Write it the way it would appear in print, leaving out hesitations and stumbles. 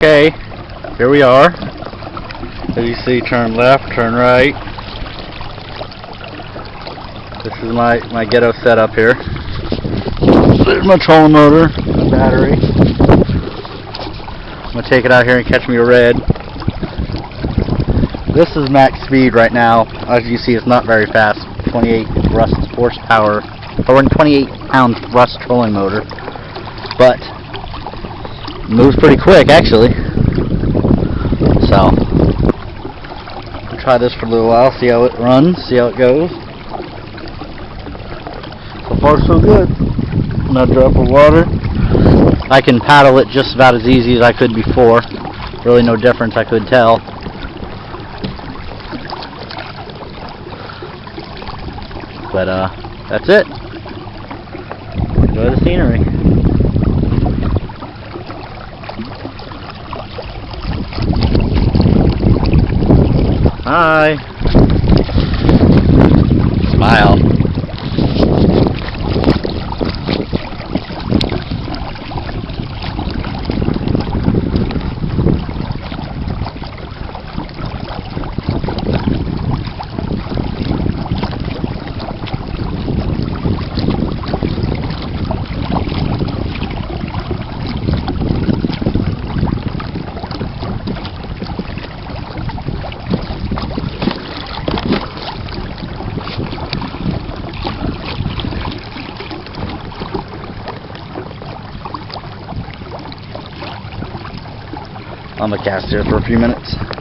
Okay, here we are. As you see, turn left, turn right. This is my ghetto setup here. There's my trolling motor, my battery. I'm gonna take it out here and catch me a red. This is max speed right now. As you see, it's not very fast. 28 Rust horsepower, or 28-pound Rust trolling motor, but moves pretty quick actually. So we'll try this for a little while, see how it runs, see how it goes. So far so good. Not a drop of water. I can paddle it just about as easy as I could before. Really no difference, I could tell. But that's it. Enjoy the scenery. Hi. Smile. I'm gonna cast here for a few minutes.